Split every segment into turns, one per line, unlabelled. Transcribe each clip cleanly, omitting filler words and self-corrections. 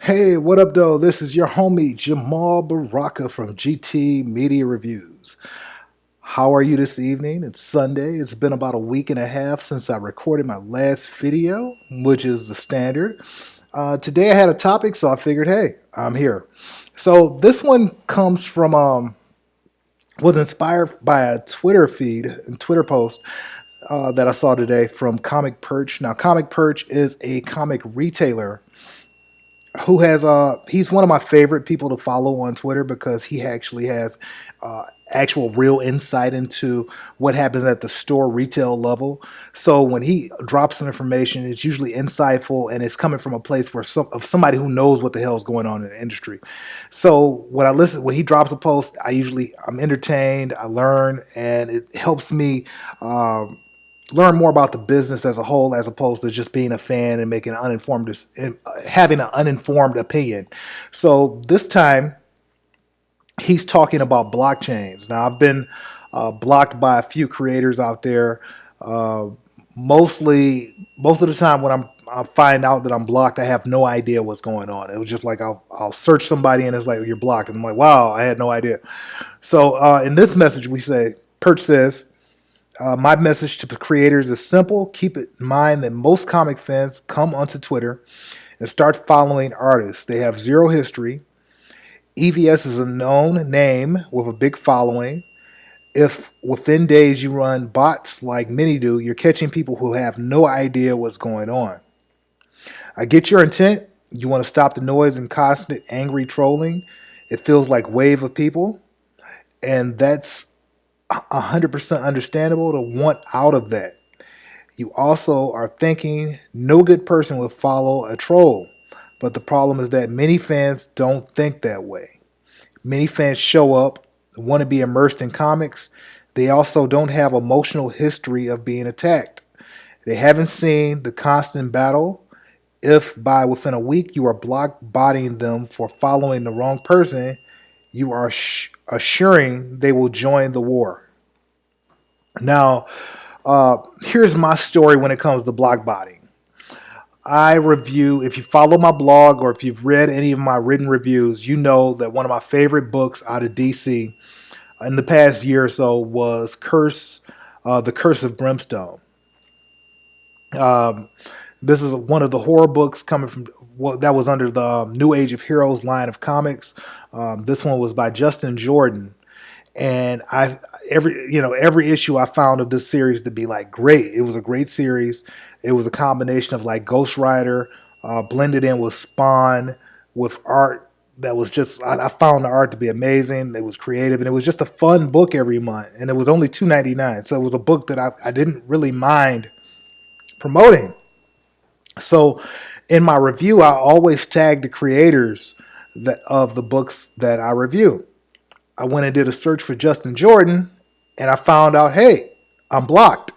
Hey, what up, though? This is your homie Jamal Baraka from GT Media Reviews. How are you this evening? It's Sunday. It's been about a week and a half since I recorded my last video, which is the standard. Today I had a topic, so I figured, hey, I'm here. So this one comes from was inspired by a Twitter feed and Twitter post that I saw today from Comic Perch. Now, Comic Perch is a comic retailer who has he's one of my favorite people to follow on Twitter because he actually has actual real insight into what happens at the store retail level. So when he drops some information, it's usually insightful and it's coming from a place where of somebody who knows what the hell is going on in the industry. So when he drops a post, I'm entertained, I learn, and it helps me learn more about the business as a whole, as opposed to just being a fan and making having an uninformed opinion. So this time he's talking about blockchains. Now I've been blocked by a few creators out there. Uh, most of the time when I find out that I'm blocked, I have no idea what's going on. It was just like I'll search somebody and it's like you're blocked, and I'm like, wow, I had no idea. So in this message, Perch says, my message to the creators is simple. Keep it in mind that most comic fans come onto Twitter and start following artists. They have zero history. EVS is a known name with a big following. If within days you run bots like many do, you're catching people who have no idea what's going on. I get your intent. You want to stop the noise and constant angry trolling. It feels like wave of people, and that's 100% understandable to want out of that. You also are thinking no good person would follow a troll. But the problem is that many fans don't think that way. Many fans show up, want to be immersed in comics. They also don't have emotional history of being attacked. They haven't seen the constant battle. If by within a week you are block botting them for following the wrong person, you are assuring they will join the war. Now, here's my story when it comes to block botting. If you follow my blog or if you've read any of my written reviews, you know that one of my favorite books out of DC in the past year or so was The Curse of Brimstone. Um, this is one of the horror books coming from that was under the New Age of Heroes line of comics. This one was by Justin Jordan, and every issue I found of this series to be like great. It was a great series. It was a combination of like Ghost Rider blended in with Spawn with art that was just I found the art to be amazing. It was creative and it was just a fun book every month, and it was only $2.99, so it was a book that I didn't really mind promoting. So in my review, I always tag the creators of the books that I review. I went and did a search for Justin Jordan, and I found out, hey, I'm blocked.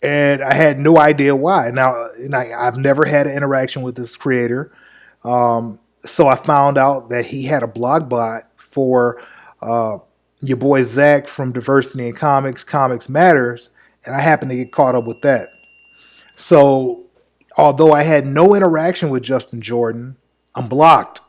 And I had no idea why. I've never had an interaction with this creator. So I found out that he had a blog bot for your boy Zach from Diversity in Comics, Comics Matters, and I happened to get caught up with that. So although I had no interaction with Justin Jordan, I'm blocked.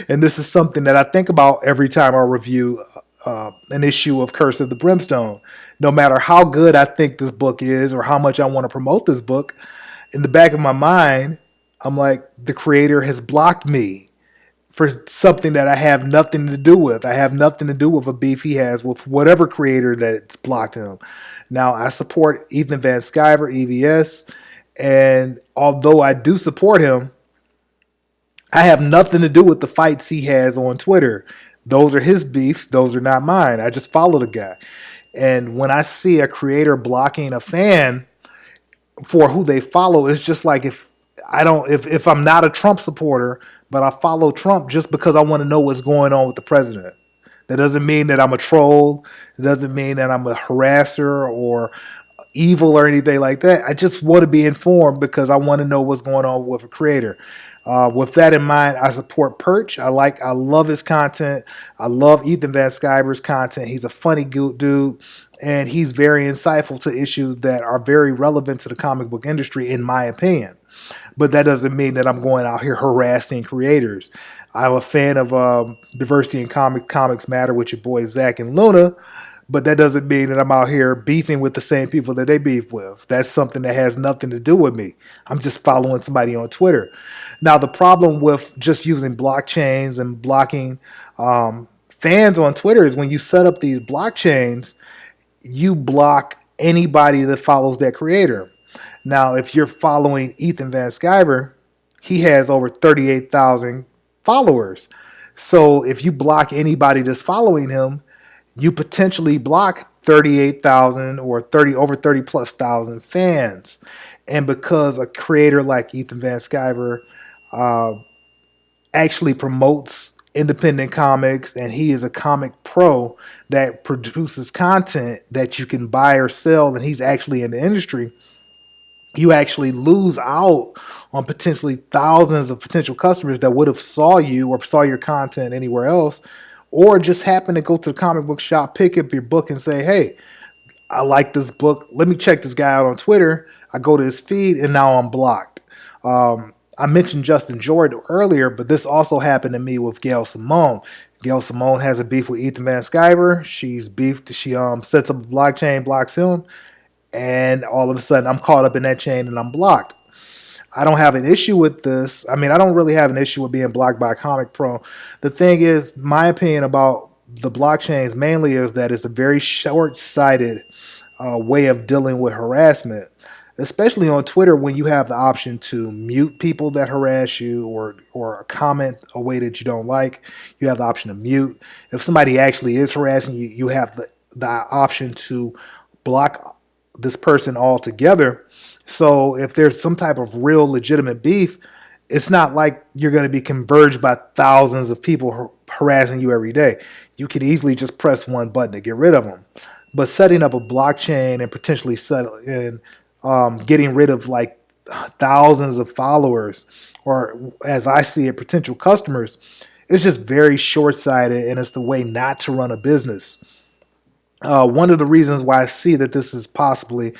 And this is something that I think about every time I review an issue of Curse of the Brimstone. No matter how good I think this book is or how much I want to promote this book, in the back of my mind, I'm like, the creator has blocked me for something that I have nothing to do with. I have nothing to do with a beef he has with whatever creator that's blocked him. Now, I support Ethan Van Sciver, EVS, and although I do support him, I have nothing to do with the fights he has on Twitter. Those are his beefs. Those are not mine. I just follow the guy. And when I see a creator blocking a fan for who they follow, it's just like if I'm not a Trump supporter, but I follow Trump just because I want to know what's going on with the president. That doesn't mean that I'm a troll. It doesn't mean that I'm a harasser or evil or anything like that. I just want to be informed because I want to know what's going on with a creator. With that in mind, I support Perch. I love his content. I love Ethan Van Sciver's content. He's a funny dude, and he's very insightful to issues that are very relevant to the comic book industry, in my opinion. But that doesn't mean that I'm going out here harassing creators. I'm a fan of diversity in comics matter with your boy Zach and Luna, but that doesn't mean that I'm out here beefing with the same people that they beef with. That's something that has nothing to do with me. I'm just following somebody on Twitter. Now, the problem with just using blockchains and blocking fans on Twitter is when you set up these blockchains, you block anybody that follows that creator. Now, if you're following Ethan Van Sciver, he has over 38,000 followers. So if you block anybody that's following him, you potentially block 38,000 or 30 over 30 plus thousand fans. And because a creator like Ethan Van Sciver actually promotes independent comics and he is a comic pro that produces content that you can buy or sell and he's actually in the industry, you actually lose out on potentially thousands of potential customers that would have saw you or saw your content anywhere else, or just happen to go to the comic book shop, pick up your book and say, hey, I like this book. Let me check this guy out on Twitter. I go to his feed and now I'm blocked. I mentioned Justin Jordan earlier, but this also happened to me with Gail Simone. Gail Simone has a beef with Ethan Van Sciver. She's beefed. She sets up a blockchain, blocks him, and all of a sudden I'm caught up in that chain and I'm blocked. I don't have an issue with this. I mean, I don't really have an issue with being blocked by a comic pro. The thing is, my opinion about the blockchains mainly is that it's a very short-sighted way of dealing with harassment, especially on Twitter when you have the option to mute people that harass you or comment a way that you don't like. You have the option to mute. If somebody actually is harassing you, you have the option to block this person altogether. So if there's some type of real legitimate beef, it's not like you're going to be converged by thousands of people harassing you every day. You could easily just press one button to get rid of them. But setting up a blockchain and potentially getting rid of like thousands of followers, or as I see it, potential customers, it's just very short-sighted, and it's the way not to run a business. One of the reasons why I see that this is possibly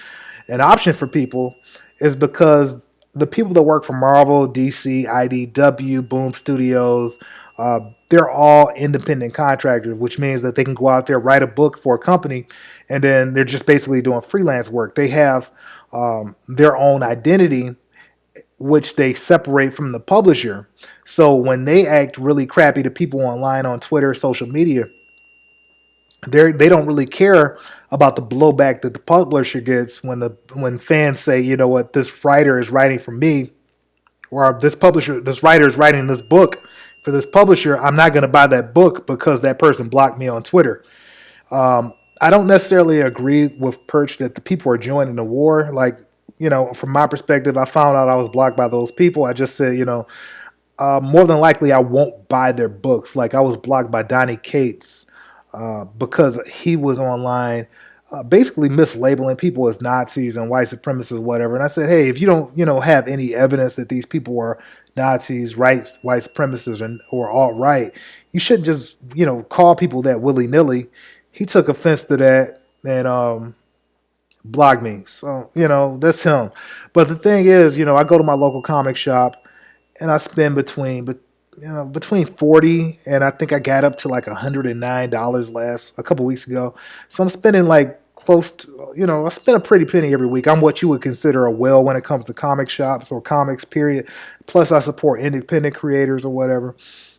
an option for people is because the people that work for Marvel, DC, IDW, Boom Studios, they're all independent contractors, which means that they can go out there, write a book for a company, and then they're just basically doing freelance work. They have their own identity, which they separate from the publisher. So when they act really crappy to people online on Twitter, social media, they don't really care about the blowback that the publisher gets when fans say, you know what, this writer is writing for me, or this writer is writing this book for this publisher. I'm not going to buy that book because that person blocked me on Twitter. I don't necessarily agree with Perch that the people are joining the war. Like, from my perspective, I found out I was blocked by those people. I just said, more than likely I won't buy their books. Like, I was blocked by Donnie Cates because he was online basically mislabeling people as Nazis and white supremacists, whatever. And I said, hey, if you don't, have any evidence that these people were Nazis, white supremacists, or alt-right, you shouldn't just, call people that willy-nilly. He took offense to that and blocked me. So, that's him. But the thing is, I go to my local comic shop and I spend between 40 and I think I got up to like $109 a couple weeks ago. So I'm spending like close to, I spend a pretty penny every week. I'm what you would consider a whale when it comes to comic shops or comics, period. Plus I support independent creators or whatever.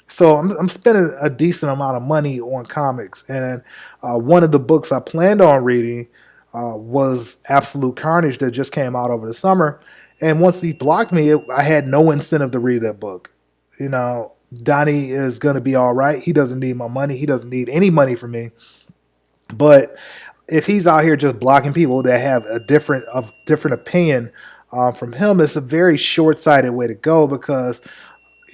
So I'm spending a decent amount of money on comics. And one of the books I planned on reading was Absolute Carnage that just came out over the summer. And once he blocked me, I had no incentive to read that book. Donnie is going to be all right. He doesn't need my money. He doesn't need any money from me. But if he's out here just blocking people that have a different opinion from him, it's a very short-sighted way to go because,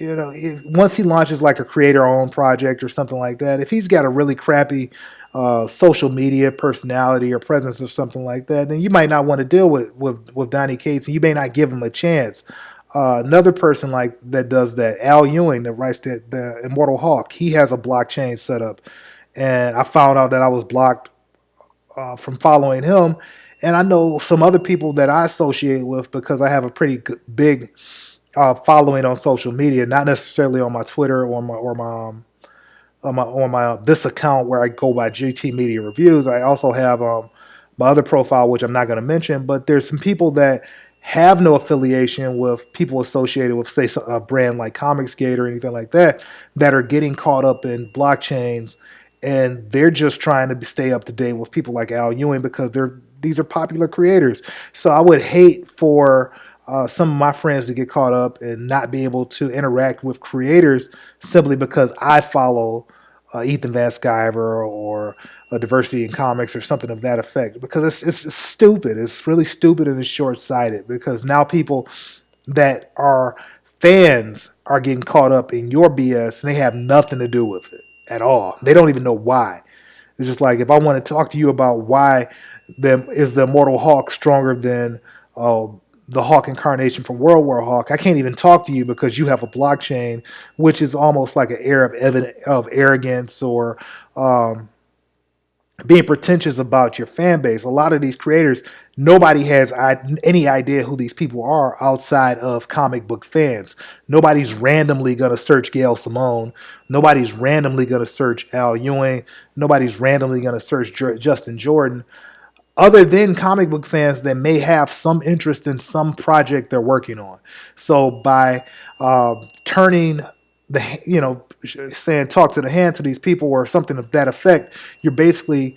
once he launches like a creator-owned project or something like that, if he's got a really crappy social media personality or presence or something like that, then you might not want to deal with Donnie Cates, and you may not give him a chance. Another person like that does that, Al Ewing, that writes the Immortal Hulk, he has a blockchain set up. And I found out that I was blocked from following him. And I know some other people that I associate with because I have a pretty big following on social media, not necessarily on my Twitter or my this account where I go by GT Media Reviews. I also have my other profile, which I'm not going to mention, but there's some people that have no affiliation with people associated with, say, a brand like Comicsgate or anything like that, that are getting caught up in blockchains, and they're just trying to stay up to date with people like Al Ewing because these are popular creators. So I would hate for some of my friends to get caught up and not be able to interact with creators simply because I follow Ethan Van Sciver or a Diversity in Comics or something of that effect. Because it's stupid. It's really stupid and it's short sighted. Because now people that are fans are getting caught up in your BS and they have nothing to do with it at all. They don't even know why. It's just like if I want to talk to you about why is the Immortal Hulk stronger than the Hawk incarnation from World War Hawk, I can't even talk to you because you have a blockchain, which is almost like an air of arrogance or being pretentious about your fan base. A lot of these creators, nobody has any idea who these people are outside of comic book fans. Nobody's randomly going to search Gail Simone. Nobody's randomly going to search Al Ewing. Nobody's randomly going to search Justin Jordan, other than comic book fans that may have some interest in some project they're working on. So by turning saying talk to the hand to these people or something of that effect, you're basically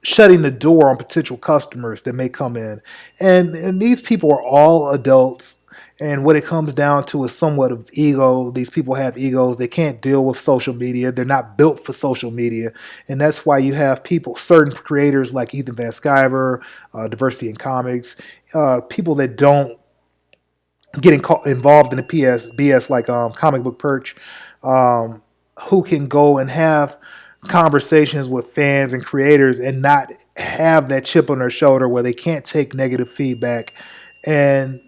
shutting the door on potential customers that may come in. And these people are all adults. And what it comes down to is somewhat of ego. These people have egos. They can't deal with social media. They're not built for social media. And that's why you have people, certain creators like Ethan Van Sciver, Diversity in Comics, people that don't get involved in the BS like Comic Book Perch, who can go and have conversations with fans and creators and not have that chip on their shoulder where they can't take negative feedback. And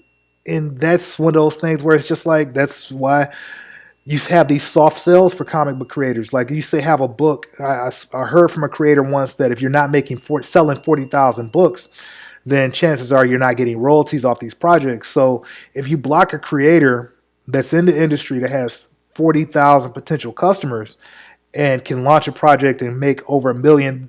that's one of those things where it's just like, that's why you have these soft sales for comic book creators. Like you say, have a book. I heard from a creator once that if you're not selling 40,000 books, then chances are you're not getting royalties off these projects. So if you block a creator that's in the industry that has 40,000 potential customers and can launch a project and make over $1 million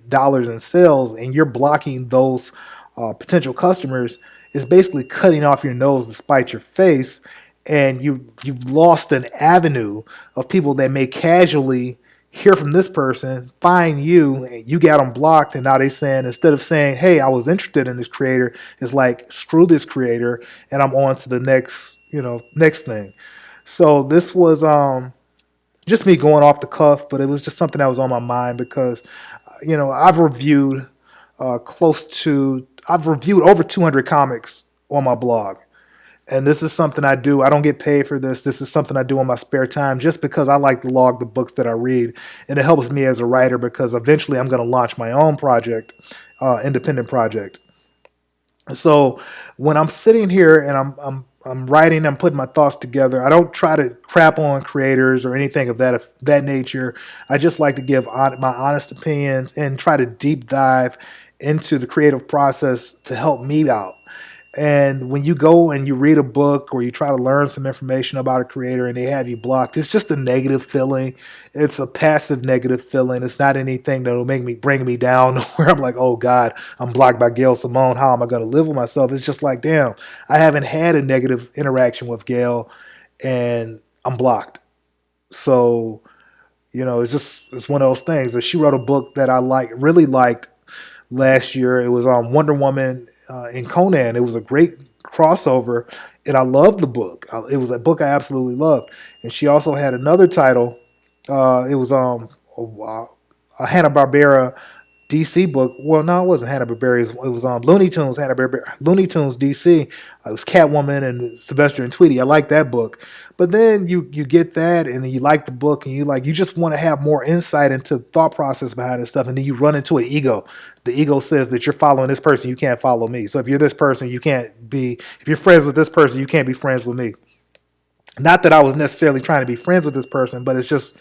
in sales, and you're blocking those potential customers, is basically cutting off your nose to spite your face, and you've lost an avenue of people that may casually hear from this person, find you, and you got them blocked, and now they saying, instead of saying, hey, I was interested in this creator, it's like, screw this creator, and I'm on to the next thing. So this was just me going off the cuff, but it was just something that was on my mind because I've reviewed over 200 comics on my blog. And this is something I do. I don't get paid for this. This is something I do in my spare time just because I like to log the books that I read. And it helps me as a writer because eventually I'm going to launch my own project, independent project. So when I'm sitting here and I'm writing, I'm putting my thoughts together, I don't try to crap on creators or anything of that nature. I just like to give my honest opinions and try to deep dive into the creative process to help me out. And when you go and you read a book or you try to learn some information about a creator and they have you blocked, it's just a negative feeling. It's a passive negative feeling. It's not anything that will bring me down where I'm like, oh God, I'm blocked by Gail Simone. How am I going to live with myself? It's just like, damn, I haven't had a negative interaction with Gail and I'm blocked. So, it's one of those things. That she wrote a book that I really liked last year. It was Wonder Woman and Conan. It was a great crossover, and I loved the book. It was a book I absolutely loved. And she also had another title. It was a Hanna-Barbera DC book. Well, no, it wasn't Hanna-Barbera. It was Looney Tunes, Looney Tunes DC. It was Catwoman and Sylvester and Tweety. I like that book. But then you get that and you like the book and you just want to have more insight into the thought process behind this stuff. And then you run into an ego. The ego says that you're following this person, you can't follow me. So if you're this person, if you're friends with this person, you can't be friends with me. Not that I was necessarily trying to be friends with this person, but it's just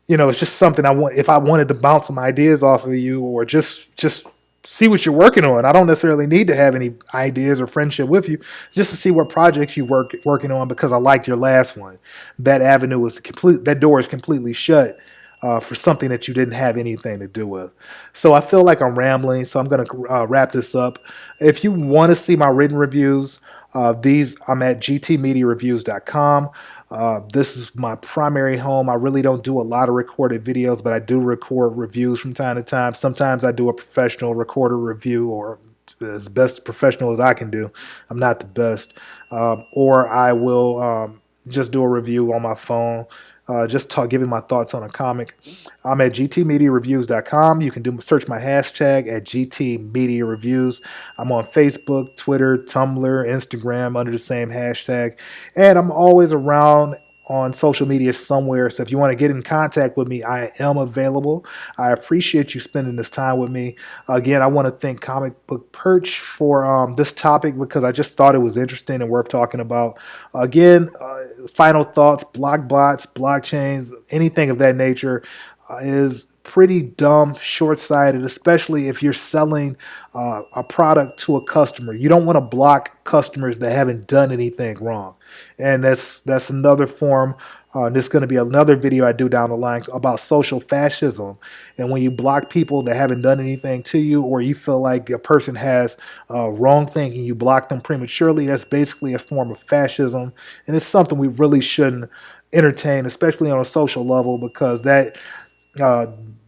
something I want. If I wanted to bounce some ideas off of you or just see what you're working on. I don't necessarily need to have any ideas or friendship with you, just to see what projects you working on because I liked your last one. That avenue is complete. That door is completely shut for something that you didn't have anything to do with. So I feel like I'm rambling, so I'm going to wrap this up. If you want to see my written reviews, these I'm at gtmediareviews.com. This is my primary home. I really don't do a lot of recorded videos, but I do record reviews from time to time. Sometimes I do a professional recorded review or as best professional as I can do. I'm not the best. Or I will just do a review on my phone, just giving my thoughts on a comic. I'm at gtmediareviews.com. You can search my hashtag at gtmediareviews. I'm on Facebook, Twitter, Tumblr, Instagram under the same hashtag. And I'm always around on social media somewhere. So if you want to get in contact with me, I am available. I appreciate you spending this time with me. Again, I want to thank Comic Book Perch for this topic because I just thought it was interesting and worth talking about. Again, final thoughts, block bots, blockchains, anything of that nature is pretty dumb, short-sighted, especially if you're selling a product to a customer. You don't want to block customers that haven't done anything wrong, and that's another form. This is going to be another video I do down the line about social fascism. And when you block people that haven't done anything to you, or you feel like a person has wrong thinking, you block them prematurely, that's basically a form of fascism. And it's something we really shouldn't entertain, especially on a social level, because that uh,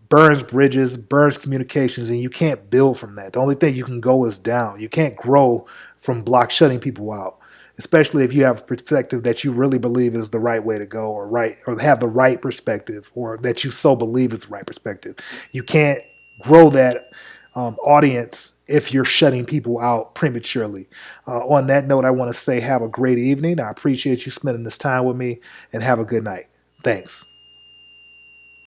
burns bridges, burns communications, and you can't build from that. The only thing you can go is down. You can't grow from shutting people out, especially if you have a perspective that you really believe is the right way to go, or right, or have the right perspective, or that you so believe is the right perspective. You can't grow that audience if you're shutting people out prematurely. On that note, I want to say have a great evening. I appreciate you spending this time with me, and have a good night. Thanks.